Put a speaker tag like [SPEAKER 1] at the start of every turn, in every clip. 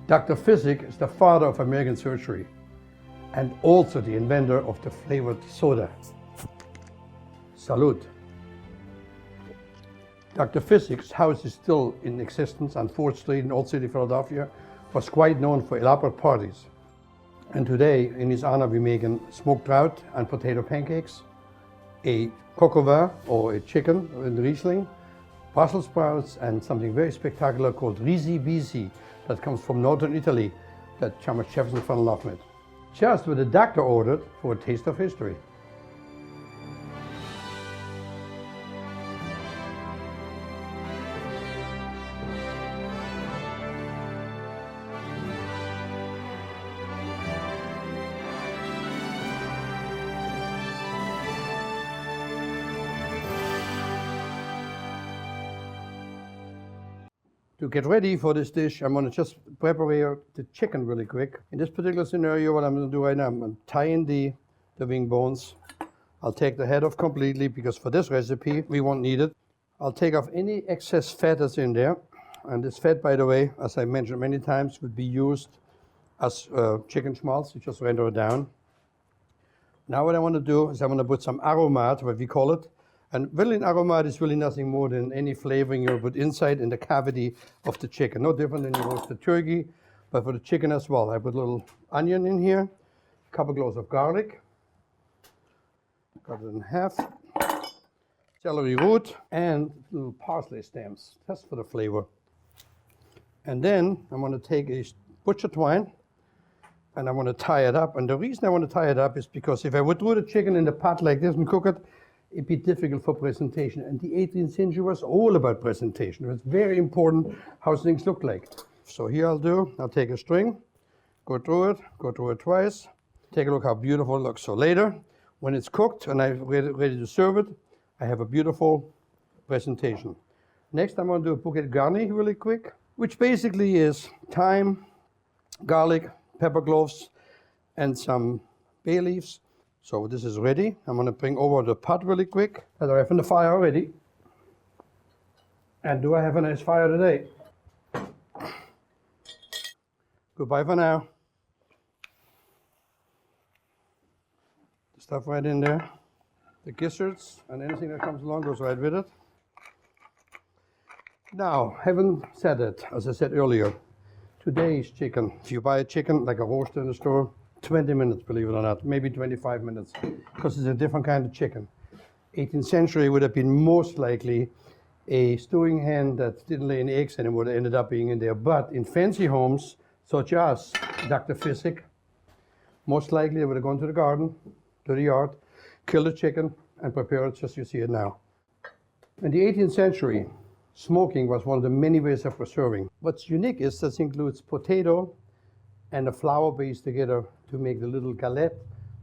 [SPEAKER 1] Dr. Physick is the father of American surgery and also the inventor of the flavored soda. Salud. Dr. Physick's house is still in existence on 4th Street in Old City, Philadelphia, was quite known for elaborate parties. And today, in his honor, we're making smoked trout and potato pancakes, a coq au vin or a chicken in Riesling, Brussel sprouts, and something very spectacular called risi bisi that comes from northern Italy that Thomas Jefferson fell in love with. Just what the doctor ordered for a taste of history. To get ready for this dish, I'm going to just prepare the chicken really quick. In this particular scenario, what I'm going to do right now, I'm going to tie in the wing bones. I'll take the head off completely because for this recipe, we won't need it. I'll take off any excess fat that's in there. And this fat, by the way, as I mentioned many times, would be used as chicken schmaltz. You just render it down. Now what I want to do is I'm going to put some aromat, what we call it. And vanillin aromat is really nothing more than any flavoring you put inside in the cavity of the chicken. No different than you roast the turkey, but for the chicken as well. I put a little onion in here, a couple cloves of garlic, cut it in half, celery root, and little parsley stems, just for the flavor. And then I'm going to take a butcher twine, and I want to tie it up. And the reason I want to tie it up is because if I would do the chicken in the pot like this and cook it, it'd be difficult for presentation. And the 18th century was all about presentation. It was very important how things look like. So here I'll take a string, go through it twice. Take a look how beautiful it looks. So later, when it's cooked and I'm ready to serve it, I have a beautiful presentation. Next, I'm going to do a bouquet garni really quick, which basically is thyme, garlic, pepper cloves, and some bay leaves. So this is ready. I'm going to bring over the pot really quick. And I have in the fire already. And do I have a nice fire today? Goodbye for now. The stuff right in there. The gizzards and anything that comes along goes right with it. Now, having said it, as I said earlier, today's chicken, if you buy a chicken like a roaster in the store, 20 minutes, believe it or not, maybe 25 minutes, because it's a different kind of chicken. 18th century would have been most likely a stewing hen that didn't lay any eggs and it would have ended up being in there. But in fancy homes, such as Dr. Physick, most likely they would have gone to the garden, to the yard, killed a chicken, and prepared it just as you see it now. In the 18th century, smoking was one of the many ways of preserving. What's unique is this includes potato and a flour base together to make the little galette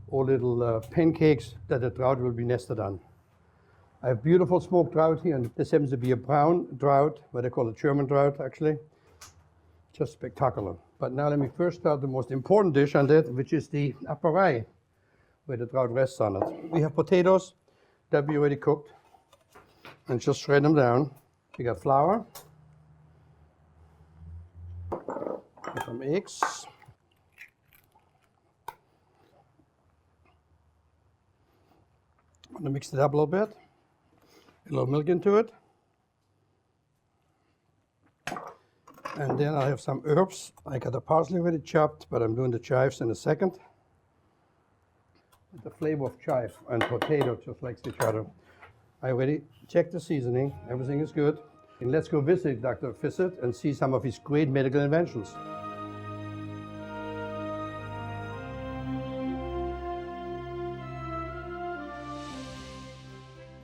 [SPEAKER 1] or little pancakes that the trout will be nested on. I have beautiful smoked trout here, and this happens to be a brown trout, what they call a German trout actually. Just spectacular. But now let me first start the most important dish on that, which is the appareil, where the trout rests on it. We have potatoes that we already cooked, and just shred them down. We got flour, some eggs, I'm going to mix it up a little bit, a little milk into it, and then I have some herbs. I got the parsley already chopped, but I'm doing the chives in a second. The flavor of chive and potato just likes each other. I already checked the seasoning, everything is good. And let's go visit Dr. Physick and see some of his great medical inventions.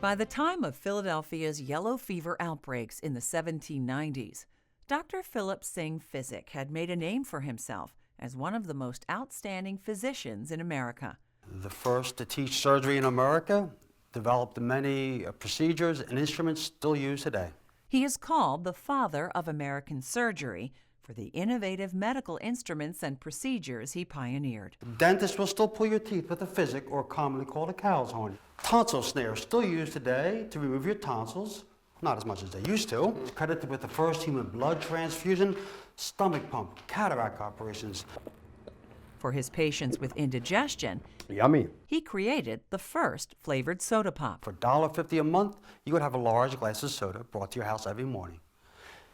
[SPEAKER 2] By the time of Philadelphia's yellow fever outbreaks in the 1790s, Dr. Philip Syng Physick had made a name for himself as one of the most outstanding physicians in America.
[SPEAKER 3] The first to teach surgery in America, developed many procedures and instruments still used today.
[SPEAKER 2] He is called the father of American surgery for the innovative medical instruments and procedures he pioneered.
[SPEAKER 3] Dentists will still pull your teeth with a physick, or commonly called a cow's horn. Tonsil snares still used today to remove your tonsils, not as much as they used to. Credited with the first human blood transfusion, stomach pump, cataract operations.
[SPEAKER 2] For his patients with indigestion,
[SPEAKER 1] Yummy.
[SPEAKER 2] he created the first flavored soda pop.
[SPEAKER 3] For $1.50 a month, you would have a large glass of soda brought to your house every morning.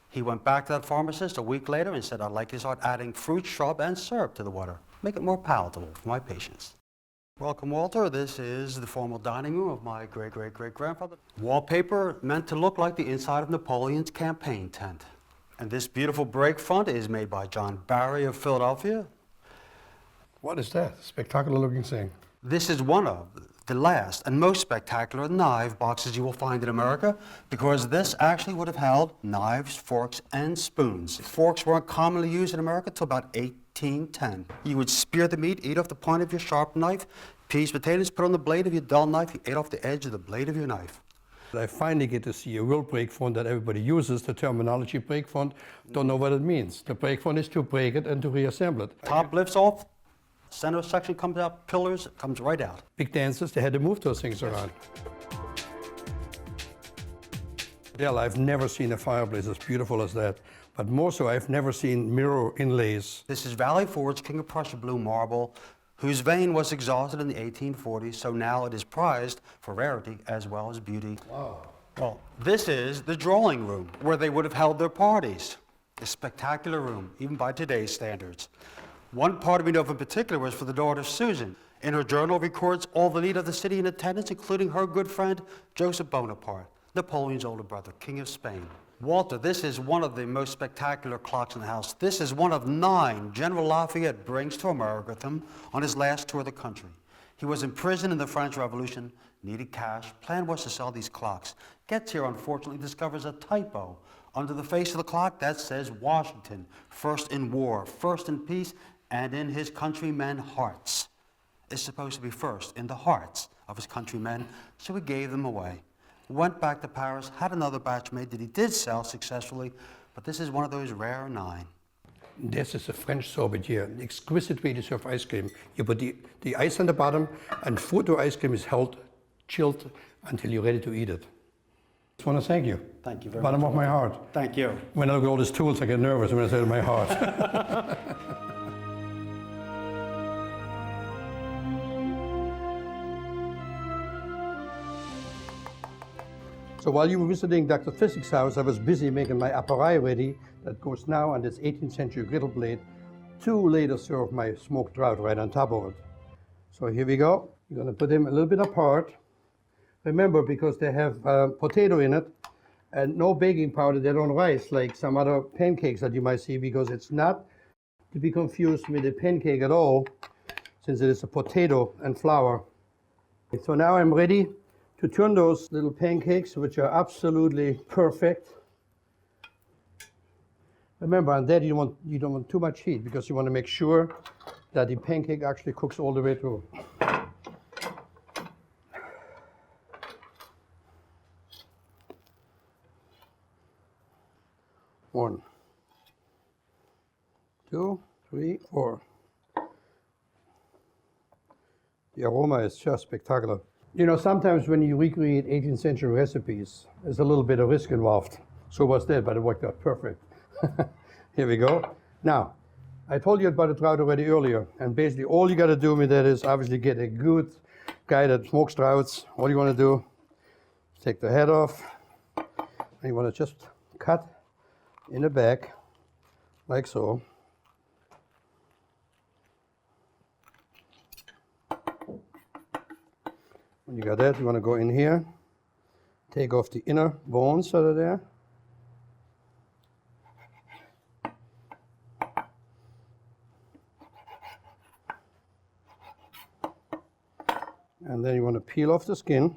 [SPEAKER 3] He went back to that pharmacist a week later and said, I'd like you to start adding fruit, shrub, and syrup to the water. Make it more palatable for my patients. Welcome, Walter. This is the formal dining room of my great-great-great-grandfather. Wallpaper meant to look like the inside of Napoleon's campaign tent. And this beautiful break front is made by John Barry of Philadelphia.
[SPEAKER 1] What is that? Spectacular looking thing.
[SPEAKER 3] This is one of the last and most spectacular knife boxes you will find in America, because this actually would have held knives, forks, and spoons. Forks weren't commonly used in America until about 1810. You would spear the meat, eat off the point of your sharp knife, peas, potatoes, put on the blade of your dull knife, you ate off the edge of the blade of your knife.
[SPEAKER 1] I finally get to see a real break front that everybody uses. The terminology break front, don't know what it means. The break front is to break it and to reassemble it.
[SPEAKER 3] Top lifts off, center section comes out, pillars, comes right out.
[SPEAKER 1] Big dancers, they had to move those things around. Yeah, I've never seen a fireplace as beautiful as that. But more so, I've never seen mirror inlays.
[SPEAKER 3] This is Valley Forge King of Prussia blue marble, whose vein was exhausted in the 1840s, so now it is prized for rarity as well as beauty.
[SPEAKER 1] Wow.
[SPEAKER 3] Well, this is the drawing room, where they would have held their parties. A spectacular room, even by today's standards. One part we know of in particular was for the daughter Susan. In her journal records all the lead of the city in attendance, including her good friend, Joseph Bonaparte, Napoleon's older brother, King of Spain. Walter, this is one of the most spectacular clocks in the house. This is one of 9 General Lafayette brings to America with him on his last tour of the country. He was in prison in the French Revolution, needed cash, plan was to sell these clocks. Gets here, unfortunately, discovers a typo. Under the face of the clock, that says Washington, first in war, first in peace, and in his countrymen's hearts. It's supposed to be first in the hearts of his countrymen, so he gave them away. Went back to Paris, had another batch made that he did sell successfully, but this is one of those rare 9.
[SPEAKER 1] This is a French sorbetier, an exquisite way to serve ice cream. You put the ice on the bottom, and fruit or ice cream is held chilled until you're ready to eat it. I just want to thank you.
[SPEAKER 3] Thank you very
[SPEAKER 1] Bottom
[SPEAKER 3] much.
[SPEAKER 1] of my heart.
[SPEAKER 3] Thank you.
[SPEAKER 1] When I look at all these tools, I get nervous when I say it in my heart. So while you were visiting Dr. Physick's house, I was busy making my appareil ready. That goes now on this 18th century griddle blade to later serve my smoked trout right on top of it. So here we go. You're going to put them a little bit apart. Remember, because they have potato in it and no baking powder, they don't rise like some other pancakes that you might see, because it's not to be confused with a pancake at all, since it is a potato and flour. So now I'm ready to turn those little pancakes, which are absolutely perfect. Remember, on that you don't want too much heat, because you want to make sure that the pancake actually cooks all the way through. One, 2, 3, 4. The aroma is just spectacular. You know, sometimes when you recreate 18th century recipes, there's a little bit of risk involved. So was that, but it worked out perfect. Here we go. Now, I told you about the trout already earlier, and basically all you got to do with that is obviously get a good guy that smokes trouts. All you want to do is take the head off, and you want to just cut in the back, like so. When you got that, you want to go in here, take off the inner bones that are there. And then you want to peel off the skin.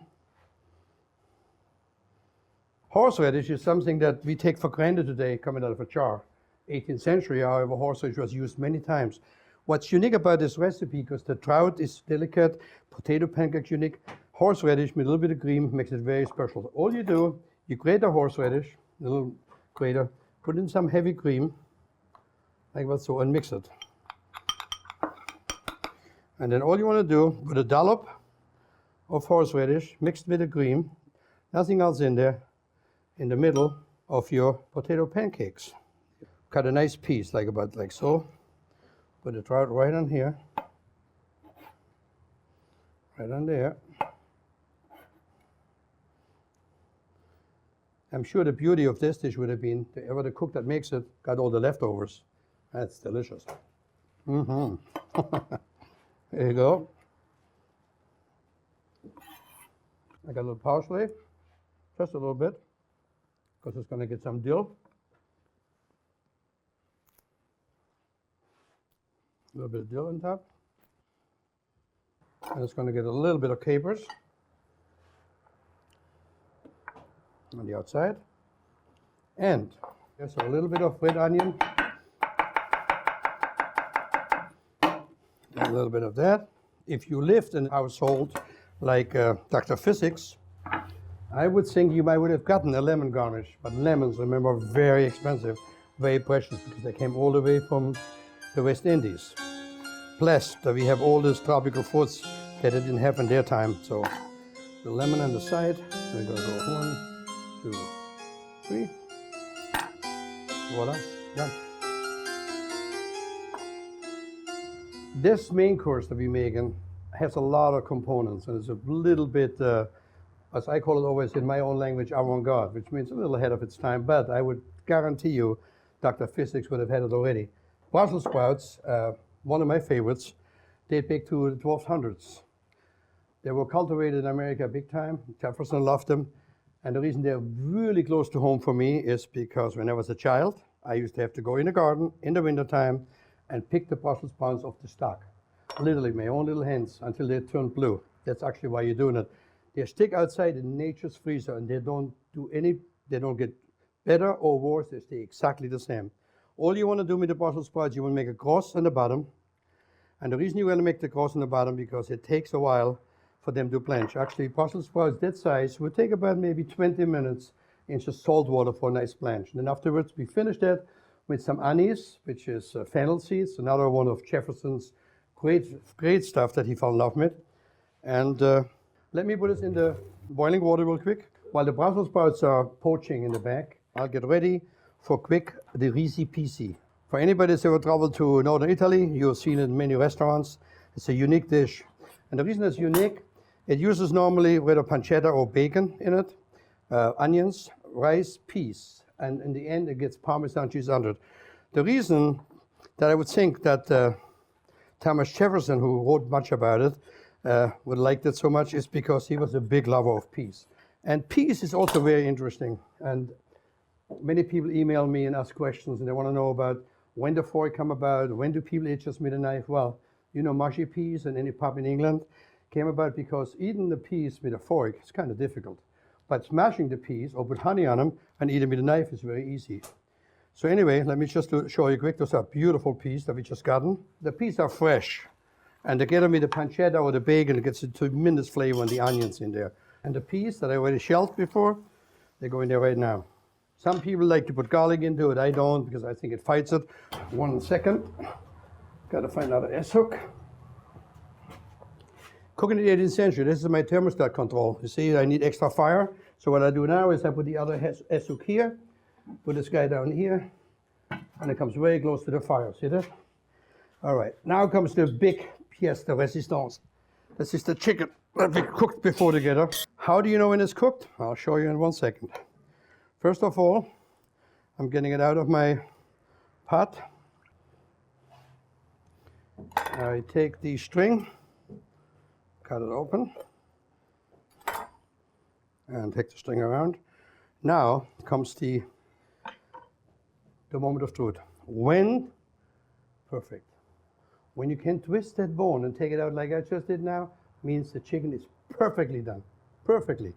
[SPEAKER 1] Horseradish is something that we take for granted today, coming out of a jar. 18th century, however, horseradish was used many times. What's unique about this recipe, because the trout is delicate, potato pancakes unique, horseradish with a little bit of cream makes it very special. All you do, you grate the horseradish, a little grater, put in some heavy cream, like that so, and mix it. And then all you want to do, put a dollop of horseradish mixed with the cream, nothing else in there, in the middle of your potato pancakes. Cut a nice piece, about like so. Put the trout right on here. Right on there. I'm sure the beauty of this dish would have been whoever the cook that makes it got all the leftovers. That's delicious. There you go. I got a little parsley, just a little bit, because it's going to get some dill. A little bit of dill on top. And it's going to get a little bit of capers on the outside. And there's a little bit of red onion. A little bit of that. If you lived in a household like Dr. Physick's, I would think you might would have gotten a lemon garnish. But lemons, remember, are very expensive, very precious, because they came all the way from the West Indies. Blessed that we have all these tropical fruits that they didn't have in their time. So the lemon on the side. We're gonna go 1, 2, 3. Voila, done. This main course that we're making has a lot of components, and it's a little bit, as I call it always in my own language, avant-garde, which means a little ahead of its time, but I would guarantee you Dr. Physick would have had it already. Brussel sprouts, one of my favorites, date back to the 1200s. They were cultivated in America big time. Jefferson loved them. And the reason they're really close to home for me is because when I was a child, I used to have to go in the garden in the wintertime and pick the Brussels sprouts off the stalk. Literally, my own little hands until they turn blue. That's actually why you're doing it. They stick outside in nature's freezer and they don't get better or worse, they stay exactly the same. All you want to do with the Brussels sprouts, you want to make a cross on the bottom. And the reason you want to make the cross on the bottom, because it takes a while for them to blanch. Actually, Brussels sprouts that size would take about maybe 20 minutes in just salt water for a nice blanch. And then afterwards, we finish that with some anise, which is fennel seeds, another one of Jefferson's great stuff that he fell in love with. And let me put this in the boiling water real quick. While the Brussels sprouts are poaching in the back, I'll get ready for quick the risi pisi. For anybody that's ever traveled to northern Italy, you've seen it in many restaurants. It's a unique dish. And the reason it's unique, it uses normally whether pancetta or bacon in it, onions, rice, peas, and in the end it gets Parmesan cheese under it. The reason that I would think that Thomas Jefferson, who wrote much about it, would like that so much is because he was a big lover of peas. And peas is also very interesting. And many people email me and ask questions, and they want to know about when the fork come about, when do people eat just with a knife? Well, you know, mushy peas and any pub in England came about because eating the peas with a fork is kind of difficult. But smashing the peas or put honey on them and eat them with a knife is very easy. So anyway, let me just show you quick. Those are beautiful peas that we just gotten. The peas are fresh. And together with the pancetta or the bacon, it gets a tremendous flavor and the onions in there. And the peas that I already shelled before, they go in there right now. Some people like to put garlic into it. I don't, because I think it fights it. 1 second. Got to find out an S-hook. Cooking in the 18th century, this is my thermostat control. You see, I need extra fire. So what I do now is I put the other S-hook here, put this guy down here, and it comes very close to the fire. See that? All right, now comes the big pièce de résistance. This is the chicken that we cooked before together. How do you know when it's cooked? I'll show you in 1 second. First of all, I'm getting it out of my pot. I take the string, cut it open, and take the string around. Now comes the moment of truth. When, perfect. When you can twist that bone and take it out like I just did now, means the chicken is perfectly done, perfectly.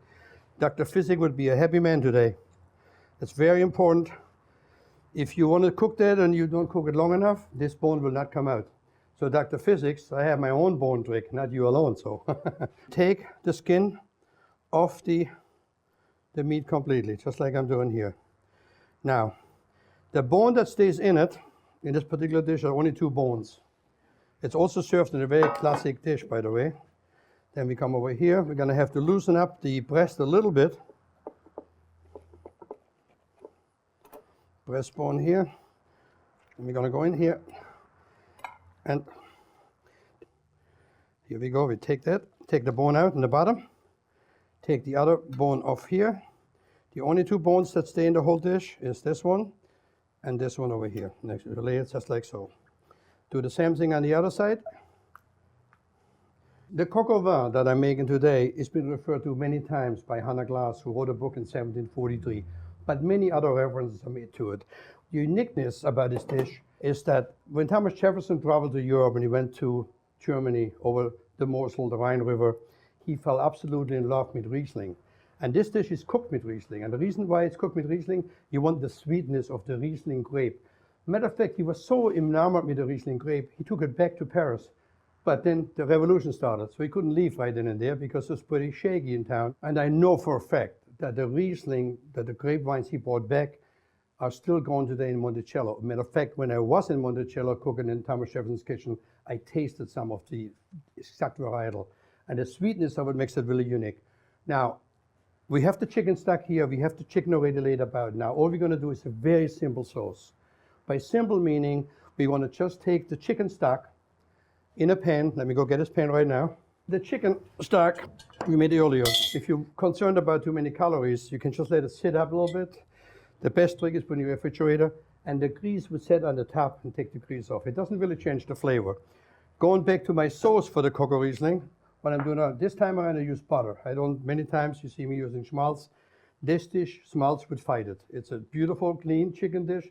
[SPEAKER 1] Dr. Physick would be a happy man today. It's very important. If you want to cook that and you don't cook it long enough, this bone will not come out. So Dr. Physick, I have my own bone trick, not you alone, so. Take the skin off the meat completely, just like I'm doing here. Now, the bone that stays in it, in this particular dish, are only 2 bones. It's also served in a very classic dish, by the way. Then we come over here. We're going to have to loosen up the breast a little bit. breastbone here. And we're gonna go in here. And here we go, we take that, take the bone out in the bottom, take the other bone off here. The only two bones that stay in the whole dish is this one and this one over here. Next, lay it just like so. Do the same thing on the other side. The coq au vin that I'm making today has been referred to many times by Hannah Glass, who wrote a book in 1743, but many other references are made to it. The uniqueness about this dish is that when Thomas Jefferson traveled to Europe and he went to Germany over the Mosel, the Rhine River, he fell absolutely in love with Riesling. And this dish is cooked with Riesling. And the reason why it's cooked with Riesling, you want the sweetness of the Riesling grape. Matter of fact, he was so enamored with the Riesling grape, he took it back to Paris. But then the revolution started, so he couldn't leave right then and there because it was pretty shaky in town. And I know for a fact that the Riesling, that the grape wines he brought back are still grown today in Monticello. Matter of fact, when I was in Monticello cooking in Thomas Jefferson's kitchen, I tasted some of the exact varietal. And the sweetness of it makes it really unique. Now, we have the chicken stock here, we have the chicken already laid about. Now, all we're gonna do is a very simple sauce. By simple meaning, we wanna just take the chicken stock in a pan. Let me go get this pan right now. The chicken stock we made earlier. If you're concerned about too many calories, you can just let it sit up a little bit. The best trick is put in your refrigerator, and the grease would set on the top and take the grease off. It doesn't really change the flavor. Going back to my sauce for the Coco Riesling, what I'm doing now, this time I'm gonna use butter. Many times you see me using schmaltz. This dish, schmaltz would fight it. It's a beautiful, clean chicken dish.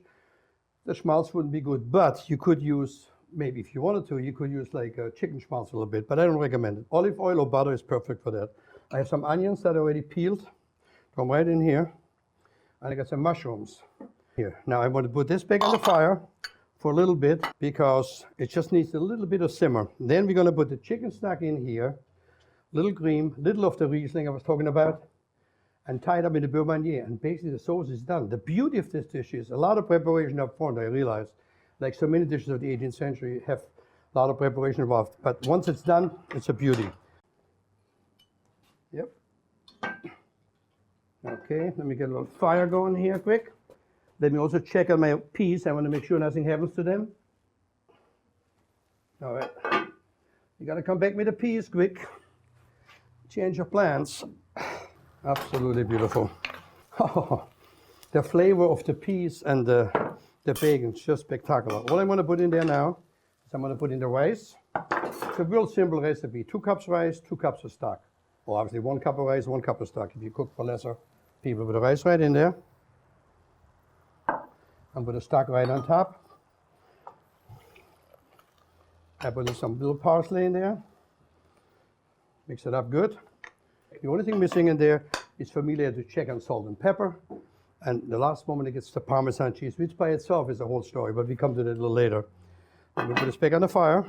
[SPEAKER 1] The schmaltz wouldn't be good, but you could use, maybe if you wanted to, you could use like chicken schmaltz a little bit, but I don't recommend it. Olive oil or butter is perfect for that. I have some onions that are already peeled. Come right in here. And I got some mushrooms here. Now I want to put this back on the fire for a little bit because it just needs a little bit of simmer. Then we're gonna put the chicken stock in here, little cream, little of the Riesling I was talking about, and tie it up in the beurre manier, and basically the sauce is done. The beauty of this dish is a lot of preparation up front, I realize. Like so many dishes of the 18th century have a lot of preparation involved, but once it's done, it's a beauty. Yep. Okay, let me get a little fire going here quick. Let me also check on my peas. I want to make sure nothing happens to them. All right. You got to come back with the peas quick. Change your plans. Absolutely beautiful. Oh, the flavor of the peas and the bacon is just spectacular. All I'm going to put in there now is I'm going to put in the rice. It's a real simple recipe. 2 cups rice, 2 cups of stock. Or obviously 1 cup of rice, 1 cup of stock. If you cook for lesser people, put the rice right in there. And put the stock right on top. I put in some little parsley in there. Mix it up good. The only thing missing in there is familiar to check on salt and pepper. And the last moment it gets the Parmesan cheese, which by itself is a whole story, but we come to that a little later. I'm going to put this back on the fire.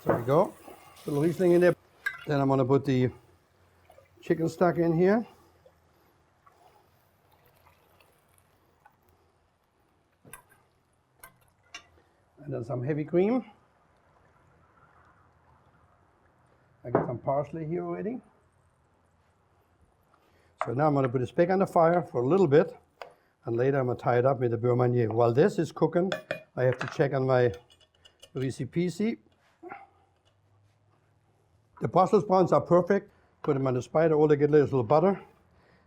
[SPEAKER 1] There we go. A little Riesling in there. Then I'm going to put the chicken stock in here. And then some heavy cream. I got some parsley here already. So now I'm going to put this back on the fire for a little bit, and later I'm going to tie it up with the beurre manier. While this is cooking, I have to check on my recipe. The Brussel sprouts are perfect. Put them on the spider, all they get is a little butter,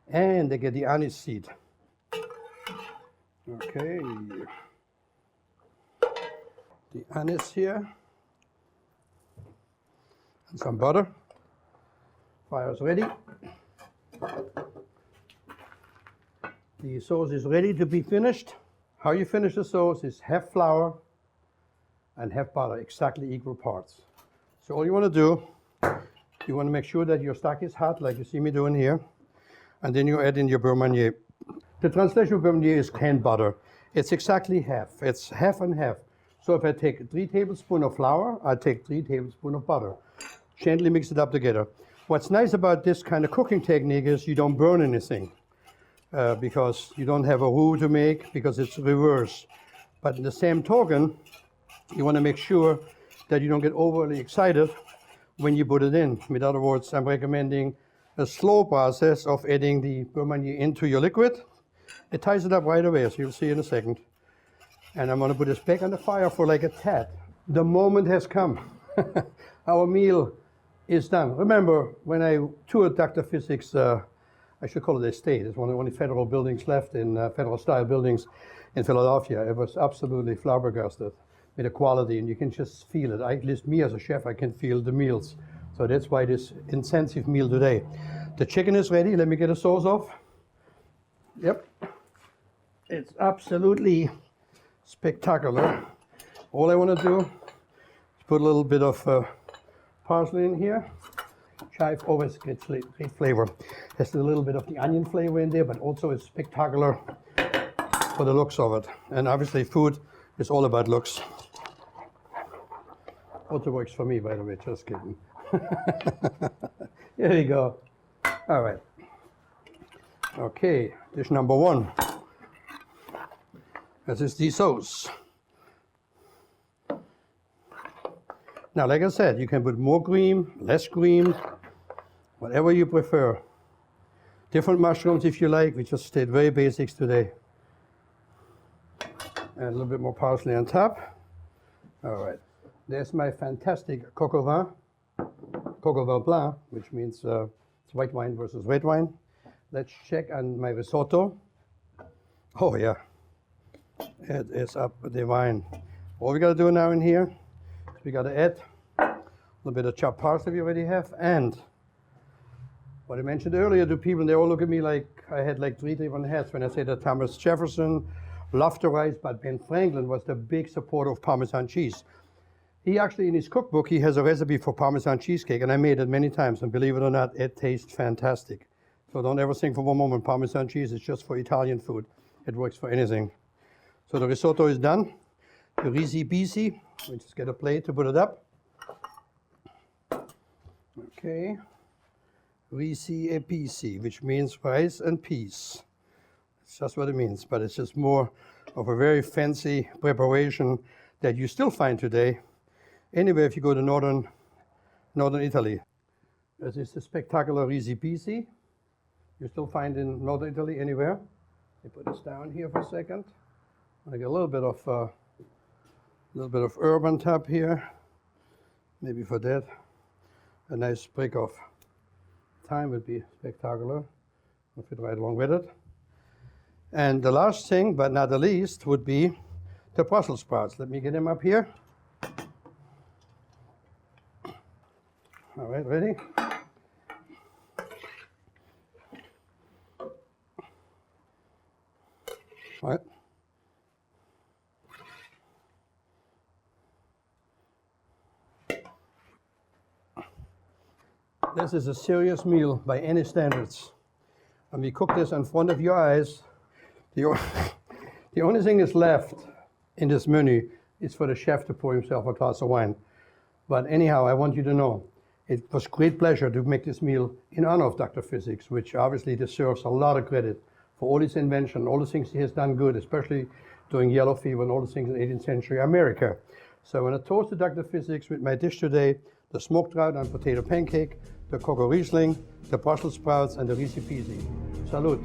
[SPEAKER 1] and they get the anise seed. Okay. The anise here. And some butter. Fire is ready. The sauce is ready to be finished. How you finish the sauce is half flour and half butter, exactly equal parts. So all you want to do, you want to make sure that your stock is hot, like you see me doing here, and then you add in your beurre manier. The translation of beurre manier is canned butter. It's exactly half. It's half and half. So if I take 3 tablespoons of flour, I take 3 tablespoons of butter. Gently mix it up together. What's nice about this kind of cooking technique is you don't burn anything because you don't have a roux to make because it's reverse. But in the same token, you want to make sure that you don't get overly excited when you put it in. In other words, I'm recommending a slow process of adding the beurre manier into your liquid. It ties it up right away, as you'll see in a second. And I'm going to put this back on the fire for like a tad. The moment has come. Our meal is done. Remember, when I toured Dr. Physick's, I should call it estate, it's one of the only federal buildings left in federal style buildings in Philadelphia. It was absolutely flabbergasted with the quality, and you can just feel it. At least me as a chef, I can feel the meals. So that's why this intensive meal today. The chicken is ready. Let me get the sauce off. Yep. It's absolutely spectacular. All I want to do is put a little bit of parsley in here. Chive always gets great flavor. There's a little bit of the onion flavor in there, but also it's spectacular for the looks of it. And obviously food is all about looks. Also works for me, by the way, just kidding. Here we go. All right. Okay, dish number one. This is the sauce. Now, like I said, you can put more cream, less cream, whatever you prefer. Different mushrooms if you like. We just stayed very basics today. And a little bit more parsley on top. All right. There's my fantastic coq au vin blanc, which means it's white wine versus red wine. Let's check on my risotto. Oh yeah, it is up divine. All we gotta do now in here is we gotta add a little bit of chopped parsley we already have, and what I mentioned earlier to people, they all look at me like I had like 3 different hats when I say that Thomas Jefferson loved the rice, but Ben Franklin was the big supporter of Parmesan cheese. He actually, in his cookbook, he has a recipe for Parmesan cheesecake, and I made it many times, and believe it or not, it tastes fantastic. So don't ever think for one moment Parmesan cheese is just for Italian food. It works for anything. So the risotto is done. The risi bisi, we just get a plate to put it up. Okay. Risi e pisi, which means rice and peas. It's just what it means, but it's just more of a very fancy preparation that you still find today anywhere if you go to northern Italy. This is the spectacular risi pisi. You still find in northern Italy anywhere. I put this down here for a second. I get a little bit of herb on top here. Maybe for that, a nice sprig of thyme would be spectacular. I'll fit right along with it. And the last thing, but not the least, would be the Brussel sprouts. Let me get them up here. All right, ready? All right. This is a serious meal by any standards. And we cook this in front of your eyes. The only thing that's left in this menu is for the chef to pour himself a glass of wine. But anyhow, I want you to know, it was great pleasure to make this meal in honor of Dr. Physick, which obviously deserves a lot of credit for all his invention, all the things he has done good, especially during yellow fever and all the things in 18th century America. So I want to toast to Dr. Physick with my dish today, the smoked trout and potato pancake, the cocoa Riesling, the Brussels sprouts, and the risi pisi. Salute.